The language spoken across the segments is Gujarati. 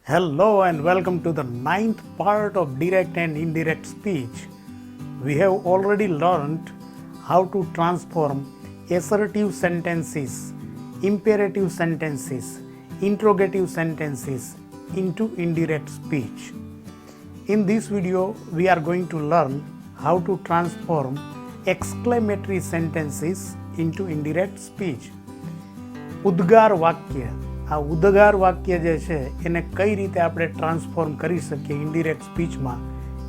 Hello and welcome to the ninth part of direct and indirect speech. We have already learned how to transform assertive sentences, imperative sentences, interrogative sentences into indirect speech. In this video, we are going to learn how to transform exclamatory sentences into indirect speech. ઉદ્ગાર વાક્ય, આ ઉદ્ગાર વાક્ય જે છે એને કઈ રીતે આપણે ટ્રાન્સફોર્મ કરી શકીએ ઇન્ડિરેક્ટ સ્પીચમાં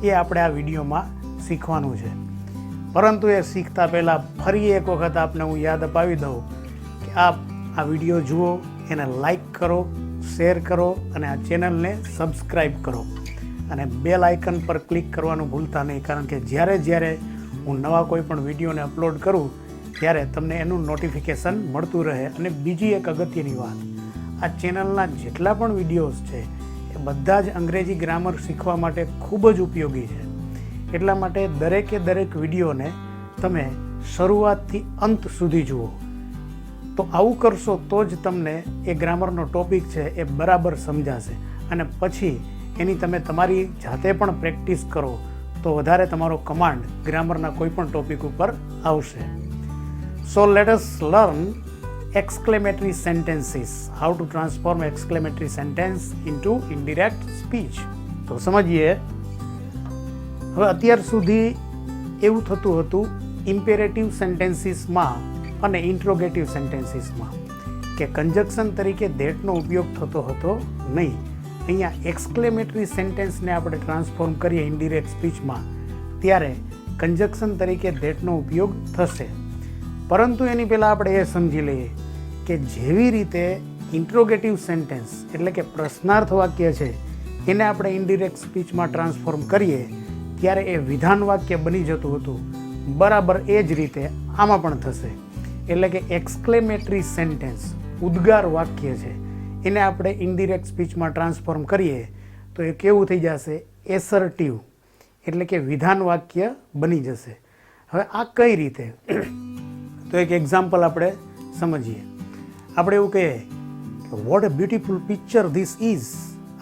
એ આપણે આ વિડીયોમાં શીખવાનું છે. પરંતુ એ શીખતા પહેલાં ફરી એક વખત આપને હું યાદ અપાવી દઉં કે આપ આ વિડીયો જુઓ, એને લાઈક કરો, શેર કરો અને આ ચેનલને સબસ્ક્રાઈબ કરો અને બેલ આઇકન પર ક્લિક કરવાનું ભૂલતા નહીં, કારણ કે જ્યારે હું નવા કોઈ પણ વિડીયોને અપલોડ કરું ત્યારે તમને એનું નોટિફિકેશન મળતું રહે. અને બીજી એક અગત્યની વાત, આ ચેનલના જેટલા પણ વિડીયોઝ છે એ બધા જ અંગ્રેજી ગ્રામર શીખવા માટે ખૂબ જ ઉપયોગી છે. એટલા માટે દરેક વિડીયોને તમે શરૂઆતથી અંત સુધી જુઓ. તો આવું કરશો તો જ તમને એ ગ્રામરનો ટોપિક છે એ બરાબર સમજાશે અને પછી એની તમે તમારી જાતે પણ પ્રેક્ટિસ કરો તો વધારે તમારો કમાન્ડ ગ્રામરના કોઈ પણ ટોપિક ઉપર આવશે. So let us learn exclamatory sentences, how to transform exclamatory sentence into indirect speech. તો સમજીએ. હવે અત્યાર સુધી એવું થતું હતું ઇમ્પેરેટિવ સેન્ટેન્સીસમાં અને ઇન્ટ્રોગેટિવ સેન્ટેન્સીસમાં કે કંજક્શન તરીકે ધેટનો ઉપયોગ થતો હતો નહીં. અહીંયા એક્સક્લેમેટરી સેન્ટેન્સને આપણે ટ્રાન્સફોર્મ કરીએ ઇન્ડિરેક્ટ સ્પીચમાં ત્યારે કંજક્શન તરીકે ધેટનો ઉપયોગ થશે. પરંતુ એની પહેલાં આપણે એ સમજી લઈએ કે જેવી રીતે ઇન્ટ્રોગેટિવ સેન્ટેન્સ એટલે કે પ્રશ્નાર્થ વાક્ય છે એને આપણે ઇન્ડિરેક્ટ સ્પીચમાં ટ્રાન્સફોર્મ કરીએ ત્યારે એ વિધાન વાક્ય બની જતું હતું, બરાબર એ જ રીતે આમાં પણ થશે. એટલે કે એક્સક્લેમેટરી સેન્ટેન્સ ઉદ્ગાર વાક્ય છે એને આપણે ઇન્ડિરેક્ટ સ્પીચમાં ટ્રાન્સફોર્મ કરીએ તો એ કેવું થઈ જશે? એસર્ટિવ એટલે કે વિધાન વાક્ય બની જશે. હવે આ કઈ રીતે? તો એક એક્ઝામ્પલ આપણે સમજીએ. આપણે એવું કહીએ કે what a beautiful picture this is,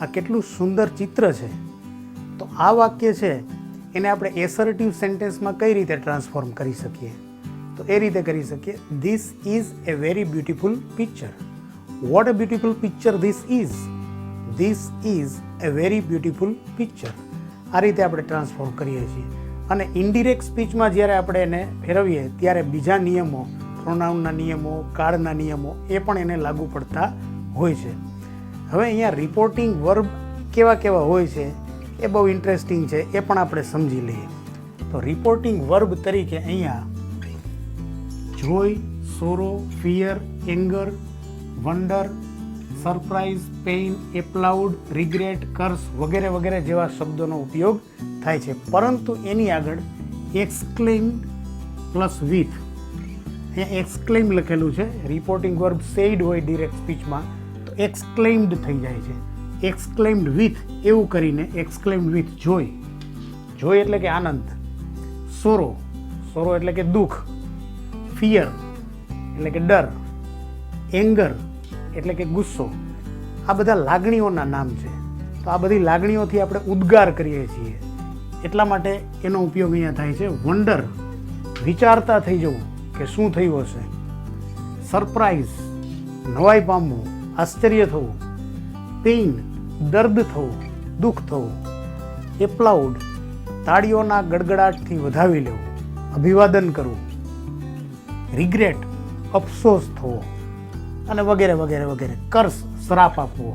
આ કેટલું સુંદર ચિત્ર છે. તો આ વાક્ય છે એને આપણે એસર્ટિવ સેન્ટેન્સમાં કઈ રીતે ટ્રાન્સફોર્મ કરી શકીએ? તો એ રીતે કરી શકીએ, this is a very beautiful picture. What a beautiful picture this is, this is a very beautiful picture. આ રીતે આપણે ટ્રાન્સફોર્મ કરીએ છીએ. અને ઇન્ડિરેક્ટ સ્પીચમાં જ્યારે આપણે એને ફેરવીએ ત્યારે બીજા નિયમો, પ્રોનાઉનના નિયમો, કાળના નિયમો એ પણ એને લાગુ પડતા હોય છે. હવે અહીંયા રિપોર્ટિંગ વર્બ કેવા હોય છે એ બહુ ઇન્ટરેસ્ટિંગ છે, એ પણ આપણે સમજી લઈએ. તો રિપોર્ટિંગ વર્બ તરીકે અહીંયા joy, sorrow, fear, anger, wonder, surprise, pain, applaud, regret, curse વગેરે જેવા શબ્દોનો ઉપયોગ થાય છે. પરંતુ એની આગળ એક્સક્લેમ્ડ પ્લસ વિથ, અહીંયા એક્સક્લેમ લખેલું છે. રિપોર્ટિંગ વર્બ સેઇડ હોય ડિરેક્ટ સ્પીચમાં તો એક્સક્લેમ્ડ થઈ જાય છે. એક્સક્લેમ્ડ વિથ એવું કરીને એક્સક્લેમ્ડ વિથ જોય, જોય એટલે કે આનંદ, સોરો એટલે કે દુઃખ, ફિયર એટલે કે ડર, એંગર એટલે કે ગુસ્સો. આ બધા લાગણીઓના નામ છે. તો આ બધી લાગણીઓથી આપણે ઉદ્ગાર કરીએ છીએ એટલા માટે એનો ઉપયોગ અહીંયા થાય છે. વન્ડર વિચારતા થઈ જવું કે શું થયું હશે. સરપ્રાઇઝ નવાઈ પામવું, આશ્ચર્ય થવું. પેઇન દર્દ થવું, દુઃખ થવું. એપ્લાઉડ તાળીઓના ગડગડાટથી વધાવી લેવું, અભિવાદન કરવું. રિગ્રેટ અફસોસ થવો અને વગેરે. કર્સ શ્રાપ આપવો.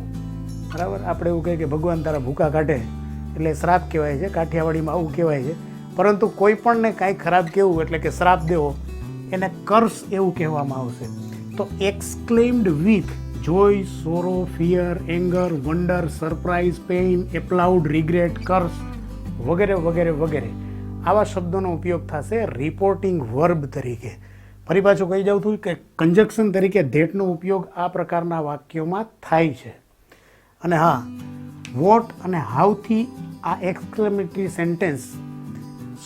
બરાબર, આપણે એવું કહીએ કે ભગવાન તારા ભૂકા કાઢે એટલે શ્રાપ કહેવાય છે, કાઠિયાવાડીમાં આવું કહેવાય છે. પરંતુ કોઈ પણને કાંઈ ખરાબ કહેવું એટલે કે શ્રાપ દેવો એને કર્સ એવું કહેવામાં આવશે. તો exclaimed with joy, sorrow, fear, anger, wonder, surprise, pain, applaud, regret, curse વગેરે આવા શબ્દોનો ઉપયોગ થશે રિપોર્ટિંગ વર્બ તરીકે. ફરી પાછું કહી જાઉં છું કે કંજક્શન તરીકે ધેટનો ઉપયોગ આ પ્રકારના વાક્યોમાં થાય છે. અને હા, વોટ અને હાઉથી આ એક્સક્લેમેટરી સેન્ટેન્સ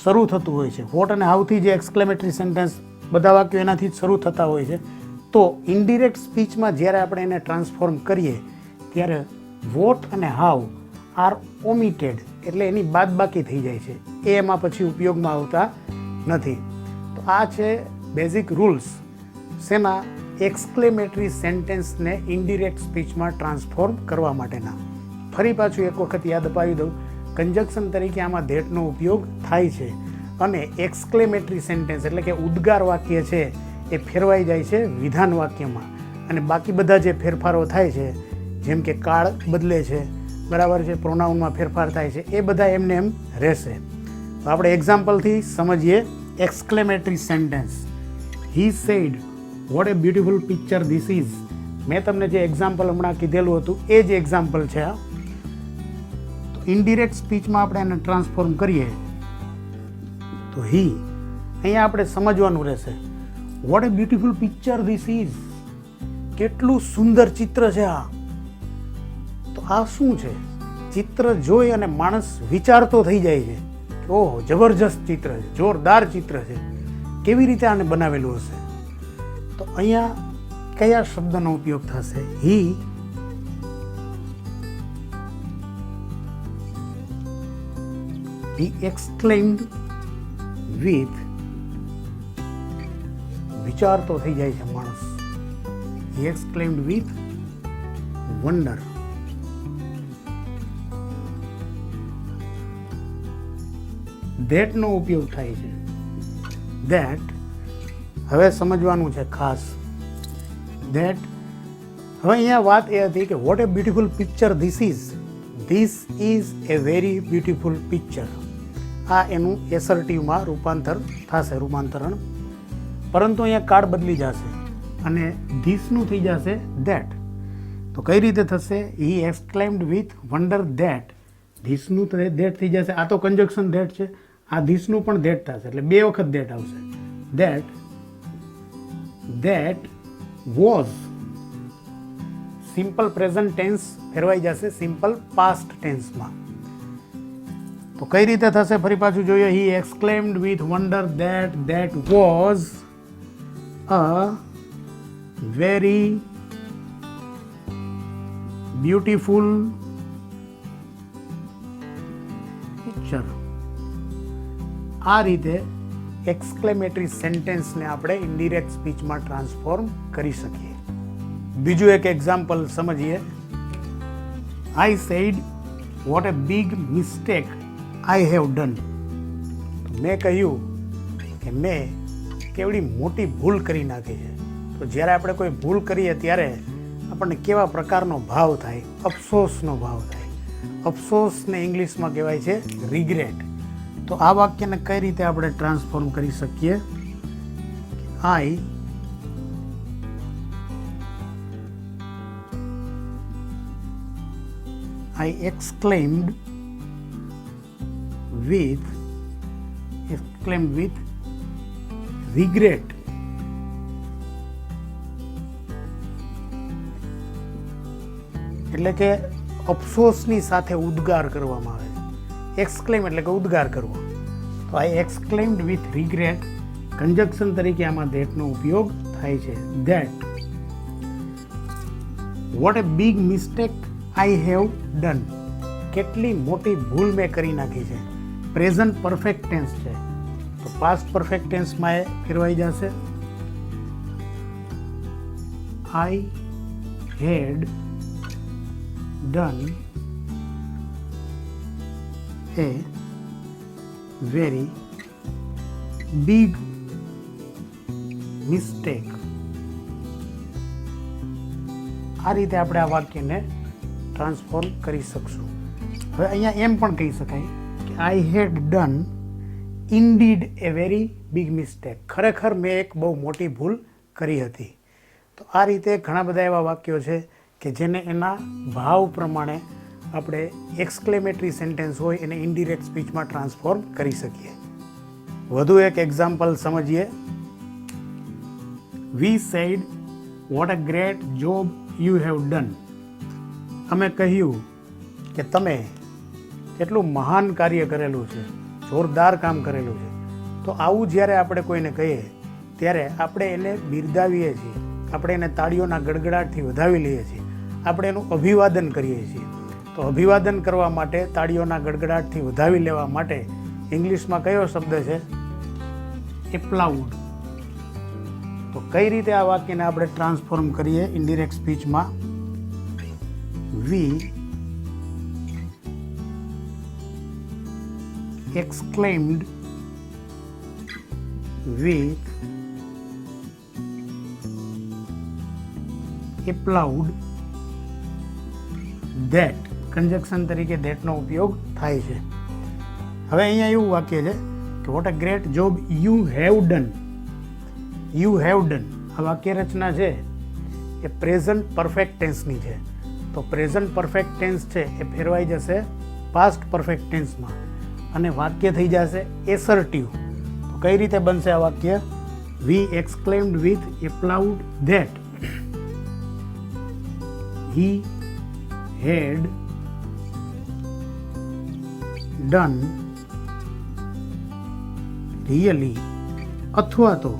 શરૂ થતું હોય છે. વોટ અને હાઉથી જે એક્સક્લેમેટરી સેન્ટેન્સ બધા વાક્યો એનાથી જ શરૂ થતા હોય છે. તો ઇન્ડિરેક્ટ સ્પીચમાં જ્યારે આપણે એને ટ્રાન્સફોર્મ કરીએ ત્યારે વોટ અને હાઉ આર ઓમિટેડ, એટલે એની બાદબાકી થઈ જાય છે, એ એમાં પછી ઉપયોગમાં આવતા નથી. તો આ છે બેઝિક રૂલ્સ શેના? એક્સક્લેમેટરી સેન્ટેન્સને ઇનડિરેક્ટ સ્પીચમાં ટ્રાન્સફોર્મ કરવા માટેના. ફરી પાછું એક વખત યાદ અપાવી દઉં, કન્જક્શન તરીકે આમાં ધેટનો ઉપયોગ થાય છે અને એક્સક્લેમેટરી સેન્ટેન્સ એટલે કે ઉદ્ગાર વાક્ય છે એ ફેરવાઈ જાય છે વિધાન વાક્યમાં, અને બાકી બધા જે ફેરફારો થાય છે જેમ કે કાળ બદલે છે, બરાબર છે, પ્રોનાઉનમાં ફેરફાર થાય છે, એ બધા એમને એમ રહેશે. તો આપણે એક્ઝામ્પલથી સમજીએ exclamatory sentence. He said what a beautiful picture this is. મેં તમને જે એક્ઝામ્પલ હમણાં કીધેલું હતું એ જ એક્ઝામ્પલ છે આ. તો ઇનડિરેક્ટ સ્પીચમાં આપણે એને ટ્રાન્સફોર્મ કરીએ તો હી, અહીંયા આપણે સમજવાનું રહેશે what a beautiful picture this is. કેટલું સુંદર ચિત્ર છે આ. તો આ શું છે? ચિત્ર જોઈ અને માણસ વિચારતો થઈ જાય છે કે ઓહો જબરજસ્ત ચિત્ર છે, જોરદાર ચિત્ર છે, કેવી રીતે આને બનાવેલું હશે. તો અહીંયા કયા શબ્દનો ઉપયોગ થશે? હી એક્સક્લેમ્ડ વિથ, વિચારતો થઈ જાય છે માણસ. હી એક્સક્લેમ્ડ વિથ વન્ડર. ધેટનો ઉપયોગ થાય છે. ધેટ હવે સમજવાનું છે ખાસ. ધેટ હવે અહીંયા વાત એ હતી કે what a beautiful picture this is. This is a very beautiful picture. આ એનું એસર્ટિવમાં રૂપાંતરણ. પરંતુ અહીંયા કાળ બદલી જશે અને ધીસનું થઈ જશે ધેટ. તો કઈ રીતે થશે? He exclaimed with wonder that. ધીસનું ધેટ થઈ જશે. આ તો કન્જક્શન ધેટ છે, આ ધીસનું પણ ધેટ થશે, એટલે બે વખત ધેટ આવશે. That was. Simple present tense ફેરવાઈ જશે સિમ્પલ પાસ્ટ ટેન્સમાં. તો કઈ રીતે થશે? ફરી પાછું જોઈએ. He exclaimed with wonder that was a very beautiful picture. આ રીતે એક્સક્લેમેટરી સેન્ટેન્સને આપણે ઇનડિરેક્ટ સ્પીચમાં ટ્રાન્સફોર્મ કરી શકીએ. બીજું એક એક્ઝામ્પલ સમજીએ. I said vote A big mistake I have done. મેં કહ્યું કે મેં કેવડી મોટી ભૂલ કરી નાખી છે. તો જ્યારે આપણે કોઈ ભૂલ કરીએ ત્યારે આપણને કેવા પ્રકારનો ભાવ થાય? અફસોસનો ભાવ થાય. અફસોસને ઇંગ્લિશમાં કહેવાય છે રિગ્રેટ. તો આ વાક્યને કઈ રીતે આપણે ટ્રાન્સફોર્મ કરી શકીએ? આઈ exclaimed with regret. એટલે કે અફસોસની સાથે ઉદ્ગાર કરવામાં આવે છે. એક્સક્લેમ એટલે કે ઉદ્ગાર કરવો. તો આઈ એક્સક્લેમ્ડ વિથ રિગ્રેટ, કન્જક્શન તરીકે આમાં ધેટનો ઉપયોગ થાય છે. That vote A big mistake I have done. કેટલી મોટી ભૂલ મેં કરી નાખી છે. પ્રેઝન્ટ પરફેક્ટ ટેન્સ છે તો પાસ્ટ પરફેક્ટ ટેન્સમાં એ ફેરવાઈ જશે. I had done a very big mistake. આ રીતે આપણે આ વાક્યને ટ્રાન્સફોર્મ કરી શકશું. હવે અહીંયા એમ પણ કહી શકાય કે I had done indeed a very big mistake. ખરેખર મેં એક બહુ મોટી ભૂલ કરી હતી. તો આ રીતે ઘણા બધા એવા વાક્યો છે કે જેને એના ભાવ પ્રમાણે આપણે એક્સક્લેમેટરી સેન્ટેન્સ હોય એને ઇનડિરેક્ટ સ્પીચમાં ટ્રાન્સફોર્મ કરી શકીએ. વધુ એક એક્ઝામ્પલ સમજીએ. We said what a great job you have done. અમે કહ્યું કે તમે કેટલું મહાન કાર્ય કરેલું છે, જોરદાર કામ કરેલું છે. તો આવું જ્યારે આપણે કોઈને કહીએ ત્યારે આપણે એને બિરદાવીએ છીએ, આપણે એને તાળીઓના ગડગડાટથી વધાવી લઈએ છીએ, આપણે એનું અભિવાદન કરીએ છીએ. તો અભિવાદન કરવા માટે તાળીઓના ગડગડાટથી વધાવી લેવા માટે ઇંગ્લિશમાં કયો શબ્દ છે? એપ્લાઉડ. તો કઈ રીતે આ વાક્યને આપણે ટ્રાન્સફોર્મ કરીએ ઇનડિરેક્ટ સ્પીચમાં? We exclaimed with applaud that. Conjunction તરીકે that નો ઉપયોગ થાય છે. હવે અહીંયા એવું વાક્ય છે કે what a great job you have done. You have done. આ વાક્ય રચના છે એ પ્રેઝન્ટ પરફેક્ટ ટેન્સની છે. તો પ્રેઝન્ટ પરફેક્ટ ટેન્સ છે એ ફેરવાઈ જશે પાસ્ટ પરફેક્ટ ટેન્સમાં અને વાક્ય થઈ જશે એસર્ટિવ. તો કઈ રીતે બનશે આ વાક્ય? We exclaimed with applaud that he had done really અથવા તો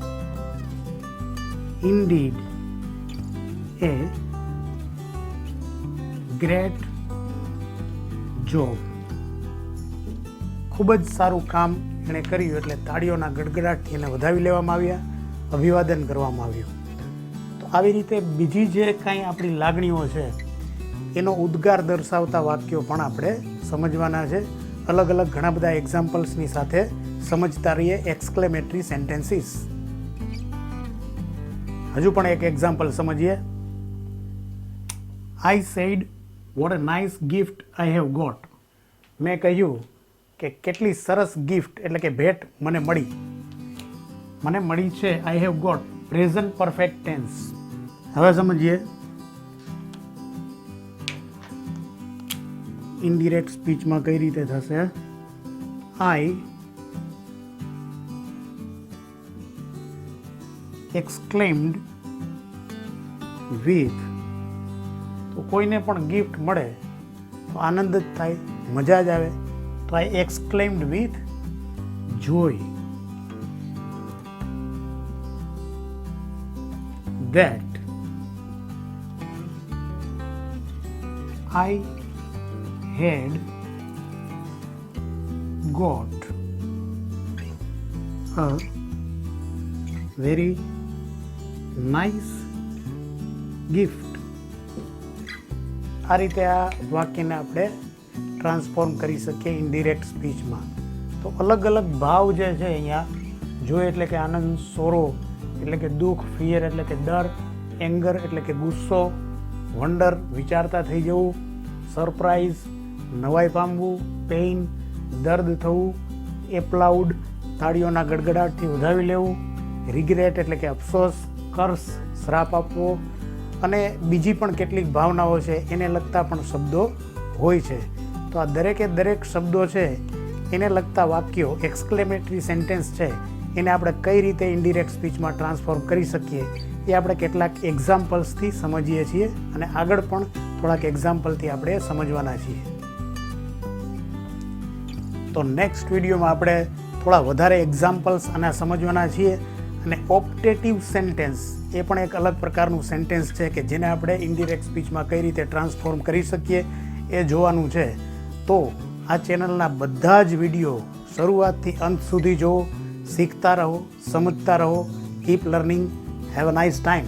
ઇન્ડીડ એ ગ્રેટ જોબ. ખૂબ જ સારું કામ એણે કર્યું એટલે તાળીઓના ગડગડાટથી એને વધાવી લેવામાં આવ્યા, અભિવાદન કરવામાં આવ્યું. તો આવી રીતે બીજી જે કાંઈ આપણી લાગણીઓ છે એનો ઉદ્ગાર દર્શાવતા વાક્યો પણ આપણે સમજવાના છે. અલગ અલગ ઘણા બધા એક્ઝામ્પલ્સની સાથે સમજતા રહીએ એક્સક્લેમેટરી સેન્ટેન્સીસ. હજુ પણ એક એક્ઝામ્પલ સમજીએ. I said what a nice gift I have got. મેં કહ્યું કે કેટલી સરસ ગિફ્ટ એટલે કે ભેટ મને મળી છે. I have got present perfect tense. હવે સમજીએ ઇનડિરેક્ટ સ્પીચમાં કઈ રીતે થશે. I exclaimed with. તો કોઈને પણ ગિફ્ટ મળે તો આનંદ જ થાય, મજા જ આવે. તો I exclaimed with joy that I had got a very nice gift. આ રીતે આ વાક્યને આપણે ટ્રાન્સફોર્મ કરી શકીએ ઇનડિરેક્ટ સ્પીચમાં. તો અલગ અલગ ભાવ જે છે અહીંયા જોઈ એટલે કે આનંદ, સોરો એટલે કે દુઃખ, ફિયર એટલે કે ડર, એંગર એટલે કે ગુસ્સો, વન્ડર વિચારતા થઈ જવું, સરપ્રાઇઝ નવાઈ પામવું, પેઇન દર્દ થવું, એપ્લાઉડ તાળીઓના ગડગડાટથી વધાવી લેવું, રિગ્રેટ એટલે કે અફસોસ, કર્સ શ્રાપ આપવો અને બીજી પણ કેટલીક ભાવનાઓ છે એને લગતા પણ શબ્દો હોય છે. તો આ દરેકે દરેક શબ્દો છે એને લગતા વાક્યો એક્સક્લેમેટરી સેન્ટેન્સ છે એને આપણે કઈ રીતે ઇનડિરેક્ટ સ્પીચમાં ટ્રાન્સફોર્મ કરી શકીએ એ આપણે કેટલાક એક્ઝામ્પલ્સથી સમજીએ છીએ અને આગળ પણ થોડાક એક્ઝામ્પલથી આપણે સમજવાના છીએ. તો નેક્સ્ટ વિડીયોમાં આપણે થોડા વધારે એક્ઝામ્પલ્સ અને સમજવાના છીએ. અને ઓપ્ટેટિવ સેન્ટેન્સ એ પણ એક અલગ પ્રકારનું સેન્ટેન્સ છે કે જેને આપણે ઇનડિરેક્ટ સ્પીચમાં કઈ રીતે ટ્રાન્સફોર્મ કરી શકીએ એ જોવાનું છે. તો આ ચેનલના બધા જ વિડીયો શરૂઆતથી અંત સુધી જુઓ, શીખતા રહો, સમજતા રહો. Keep learning. Have a nice time.